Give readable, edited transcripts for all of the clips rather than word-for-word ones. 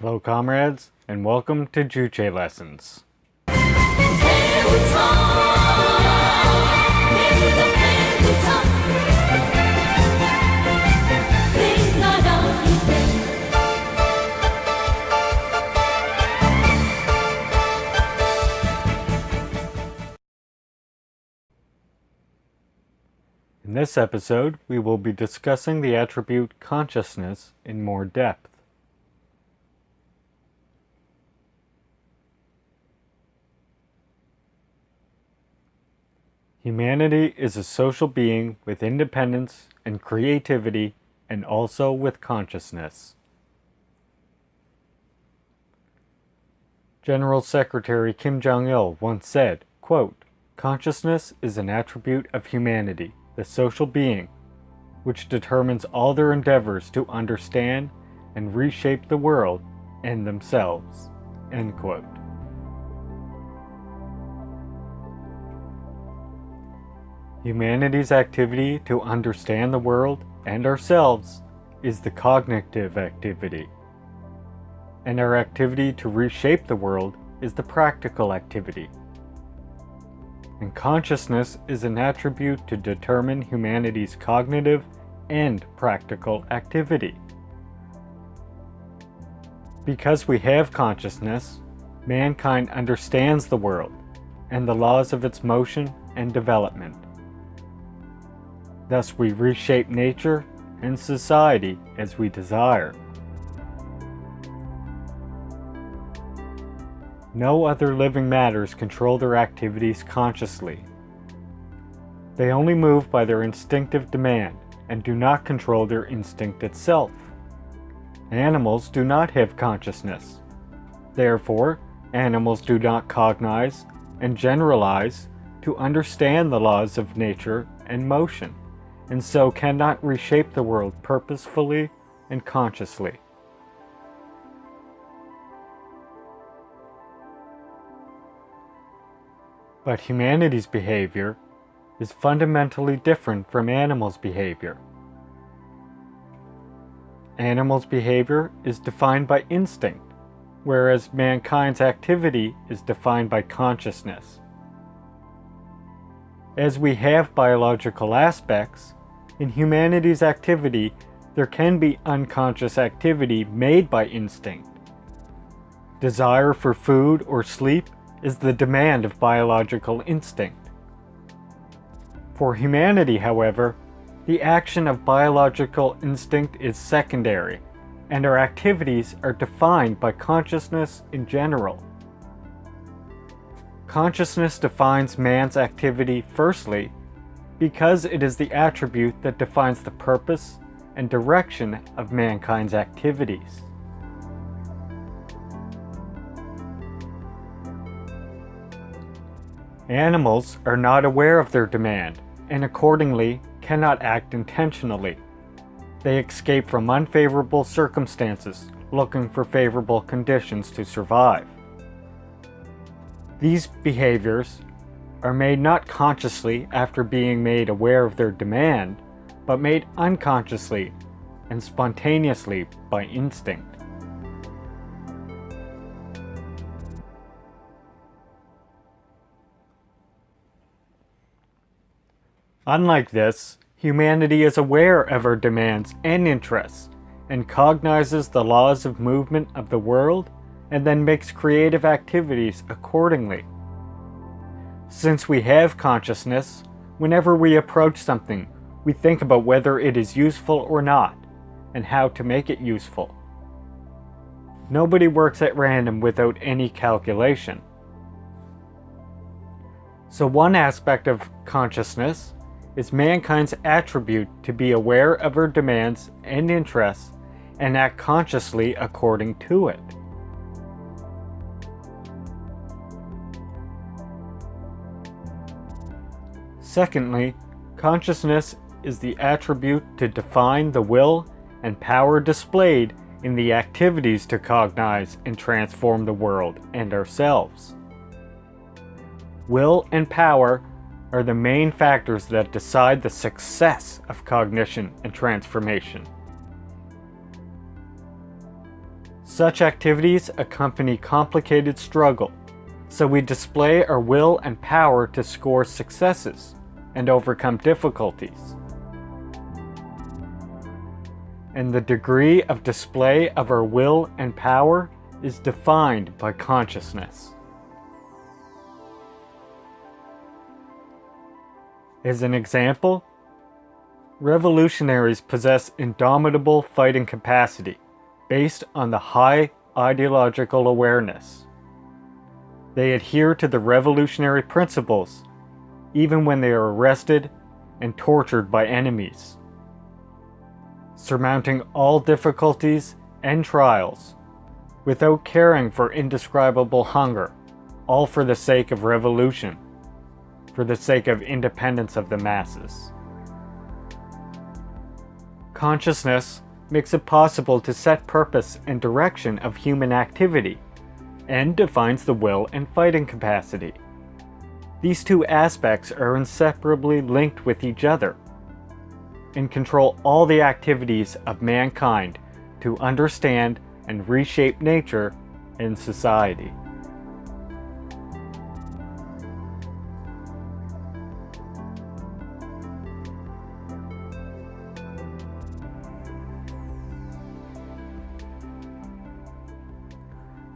Hello comrades, and welcome to Juche Lessons. In this episode, we will be discussing the attribute consciousness in more depth. Humanity is a social being with independence and creativity, and also with consciousness. General Secretary Kim Jong-il once said, quote, "Consciousness is an attribute of humanity, the social being, which determines all their endeavors to understand and reshape the world and themselves." End quote. Humanity's activity to understand the world and ourselves is the cognitive activity, and our activity to reshape the world is the practical activity. And consciousness is an attribute to determine humanity's cognitive and practical activity. Because we have consciousness, mankind understands the world and the laws of its motion and development. Thus we reshape nature and society as we desire. No other living matters control their activities consciously. They only move by their instinctive demand and do not control their instinct itself. Animals do not have consciousness. Therefore, animals do not cognize and generalize to understand the laws of nature and motion, and so cannot reshape the world purposefully and consciously. But humanity's behavior is fundamentally different from animals' behavior. Animals' behavior is defined by instinct, whereas mankind's activity is defined by consciousness. As we have biological aspects, in humanity's activity there can be unconscious activity made by instinct. Desire for food or sleep is the demand of biological instinct. For humanity, however, the action of biological instinct is secondary, and our activities are defined by consciousness in general. Consciousness defines man's activity firstly, because it is the attribute that defines the purpose and direction of mankind's activities. Animals are not aware of their demand, and accordingly cannot act intentionally. They escape from unfavorable circumstances, looking for favorable conditions to survive. These behaviors are made not consciously after being made aware of their demand, but made unconsciously and spontaneously by instinct. Unlike this, humanity is aware of our demands and interests, and cognizes the laws of movement of the world, and then makes creative activities accordingly. Since we have consciousness, whenever we approach something, we think about whether it is useful or not, and how to make it useful. Nobody works at random without any calculation. So one aspect of consciousness is mankind's attribute to be aware of our demands and interests and act consciously according to it. Secondly, consciousness is the attribute to define the will and power displayed in the activities to cognize and transform the world and ourselves. Will and power are the main factors that decide the success of cognition and transformation. Such activities accompany complicated struggle, so we display our will and power to score successes and overcome difficulties. And the degree of display of our will and power is defined by consciousness. As an example, revolutionaries possess indomitable fighting capacity based on the high ideological awareness. They adhere to the revolutionary principles even when they are arrested and tortured by enemies, surmounting all difficulties and trials without caring for indescribable hunger, all for the sake of revolution, for the sake of independence of the masses. Consciousness makes it possible to set purpose and direction of human activity, and defines the will and fighting capacity. These two aspects are inseparably linked with each other, and control all the activities of mankind to understand and reshape nature and society.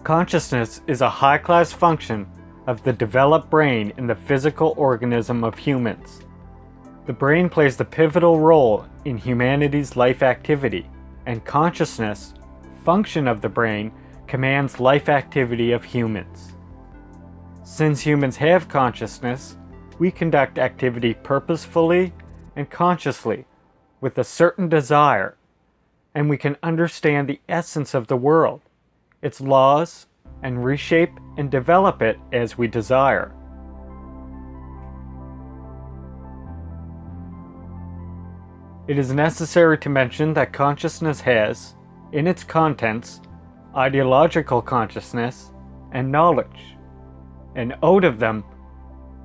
Consciousness is a high-class function of the developed brain in the physical organism of humans. The brain plays the pivotal role in humanity's life activity, and consciousness, function of the brain, commands life activity of humans. Since humans have consciousness, we conduct activity purposefully and consciously with a certain desire, and we can understand the essence of the world, its laws, and reshape and develop it as we desire. It is necessary to mention that consciousness has, in its contents, ideological consciousness and knowledge, and out of them,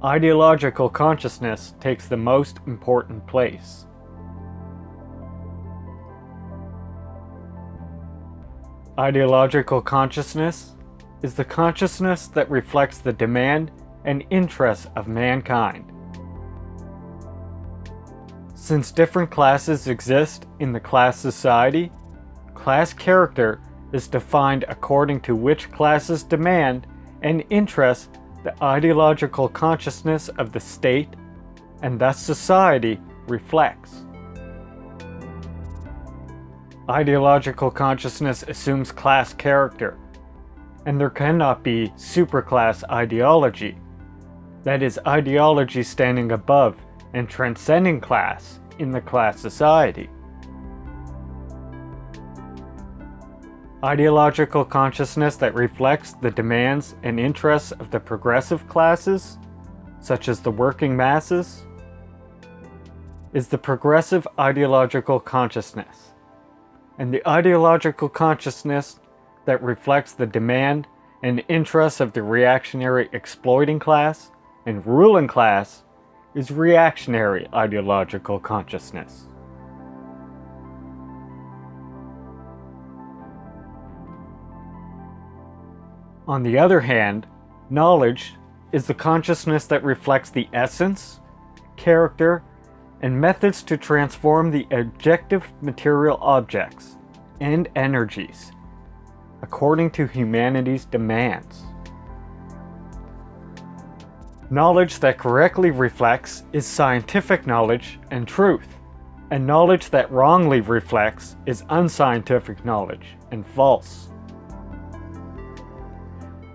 ideological consciousness takes the most important place. Ideological consciousness is the consciousness that reflects the demand and interests of mankind. Since different classes exist in the class society, class character is defined according to which classes demand and interest the ideological consciousness of the state, and thus society reflects. Ideological consciousness assumes class character, and there cannot be superclass ideology, that is, ideology standing above and transcending class in the class society. Ideological consciousness that reflects the demands and interests of the progressive classes, such as the working masses, is the progressive ideological consciousness. And the ideological consciousness that reflects the demand and interests of the reactionary exploiting class and ruling class is reactionary ideological consciousness. On the other hand, knowledge is the consciousness that reflects the essence, character, and methods to transform the objective material objects and energies according to humanity's demands. Knowledge that correctly reflects is scientific knowledge and truth, and knowledge that wrongly reflects is unscientific knowledge and false.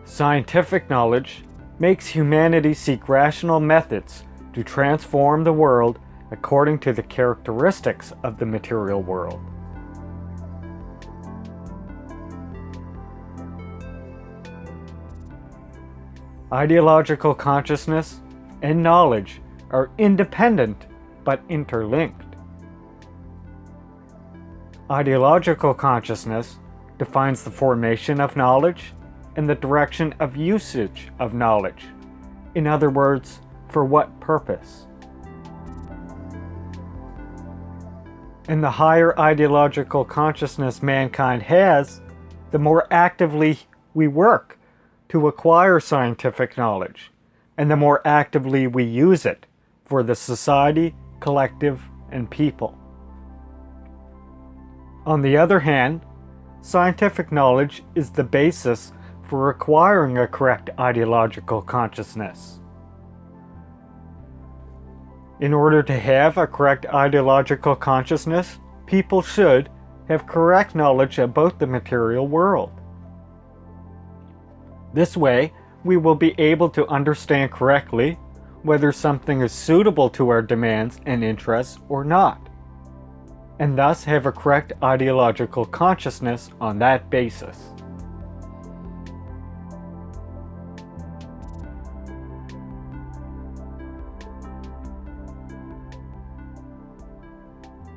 Scientific knowledge makes humanity seek rational methods to transform the world according to the characteristics of the material world. Ideological consciousness and knowledge are independent but interlinked. Ideological consciousness defines the formation of knowledge and the direction of usage of knowledge. In other words, for what purpose? And the higher ideological consciousness mankind has, the more actively we work to acquire scientific knowledge, and the more actively we use it for the society, collective, and people. On the other hand, scientific knowledge is the basis for acquiring a correct ideological consciousness. In order to have a correct ideological consciousness, people should have correct knowledge about the material world. This way, we will be able to understand correctly whether something is suitable to our demands and interests or not, and thus have a correct ideological consciousness on that basis.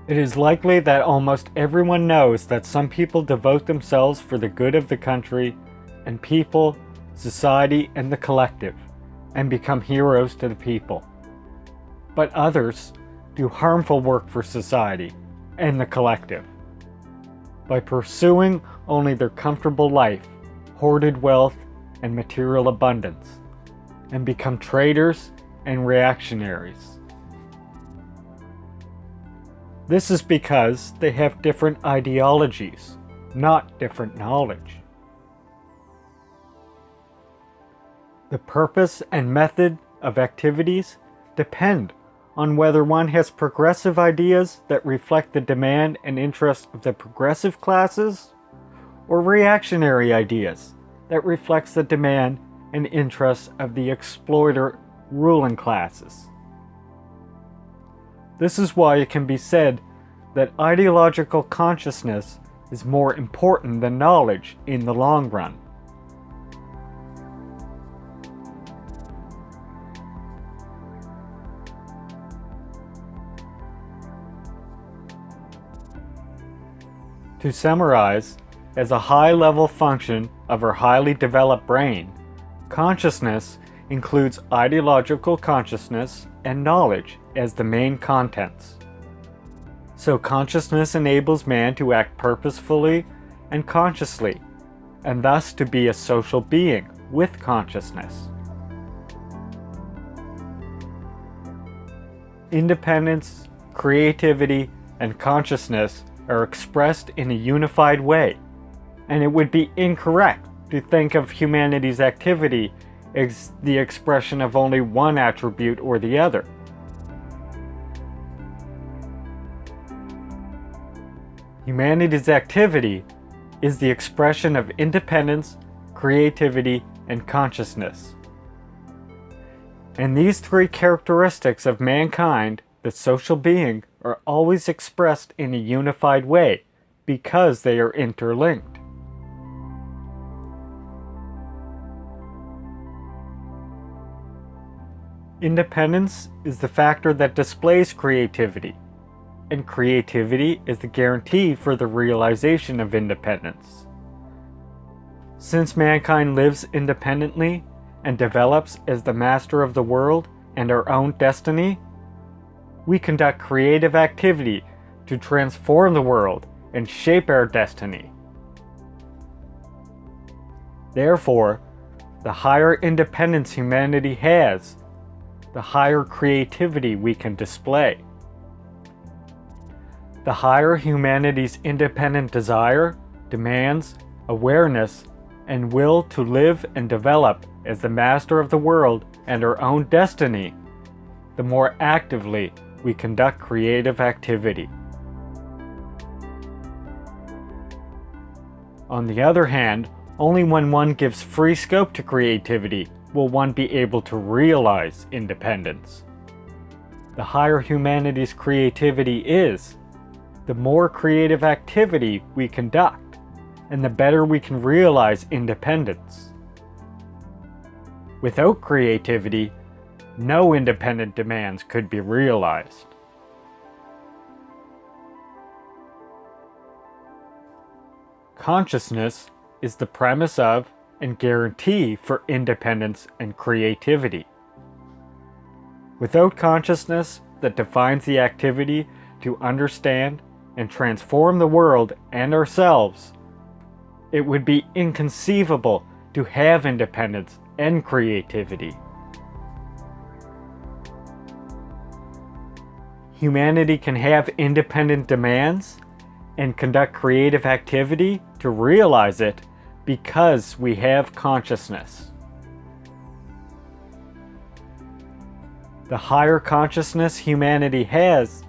It is likely that almost everyone knows that some people devote themselves for the good of the country and people, society, and the collective, and become heroes to the people. But others do harmful work for society and the collective by pursuing only their comfortable life, hoarded wealth, and material abundance, and become traitors and reactionaries. This is because they have different ideologies, not different knowledge. The purpose and method of activities depend on whether one has progressive ideas that reflect the demand and interest of the progressive classes, or reactionary ideas that reflects the demand and interests of the exploiter ruling classes. This is why it can be said that ideological consciousness is more important than knowledge in the long run. To summarize, as a high-level function of our highly developed brain, consciousness includes ideological consciousness and knowledge as the main contents. So consciousness enables man to act purposefully and consciously, and thus to be a social being with consciousness. Independence, creativity, and consciousness are expressed in a unified way, and it would be incorrect to think of humanity's activity as the expression of only one attribute or the other. Humanity's activity is the expression of independence, creativity, and consciousness. And these three characteristics of mankind, the social being, are always expressed in a unified way because they are interlinked. Independence is the factor that displays creativity, and creativity is the guarantee for the realization of independence. Since mankind lives independently and develops as the master of the world and our own destiny, we conduct creative activity to transform the world and shape our destiny. Therefore, the higher independence humanity has, the higher creativity we can display. The higher humanity's independent desire, demands, awareness, and will to live and develop as the master of the world and our own destiny, the more actively we conduct creative activity. On the other hand, only when one gives free scope to creativity will one be able to realize independence. The higher humanity's creativity is, the more creative activity we conduct, and the better we can realize independence. Without creativity, no independent demands could be realized. Consciousness is the premise of and guarantee for independence and creativity. Without consciousness that defines the activity to understand and transform the world and ourselves, It would be inconceivable to have independence and creativity. Humanity can have independent demands and conduct creative activity to realize it because we have consciousness. The higher consciousness humanity has,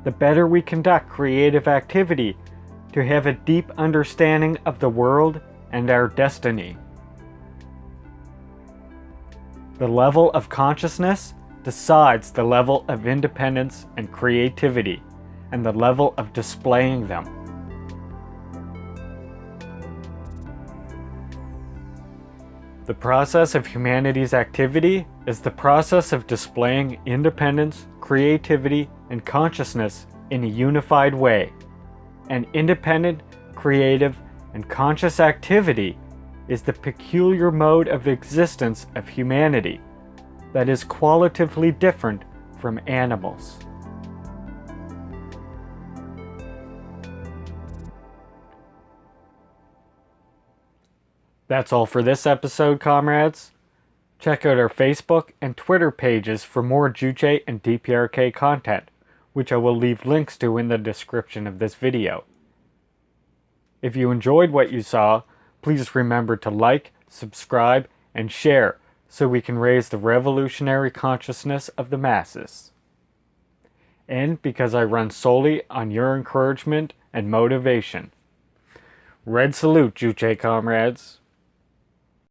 the better we conduct creative activity to have a deep understanding of the world and our destiny. The level of consciousness decides the level of independence and creativity, and the level of displaying them. The process of humanity's activity is the process of displaying independence, creativity, and consciousness in a unified way. And independent, creative, and conscious activity is the peculiar mode of existence of humanity that is qualitatively different from animals. That's all for this episode, comrades. Check out our Facebook and Twitter pages for more Juche and DPRK content, which I will leave links to in the description of this video. If you enjoyed what you saw, please remember to like, subscribe, and share so we can raise the revolutionary consciousness of the masses. And because I run solely on your encouragement and motivation. Red salute, Juche comrades.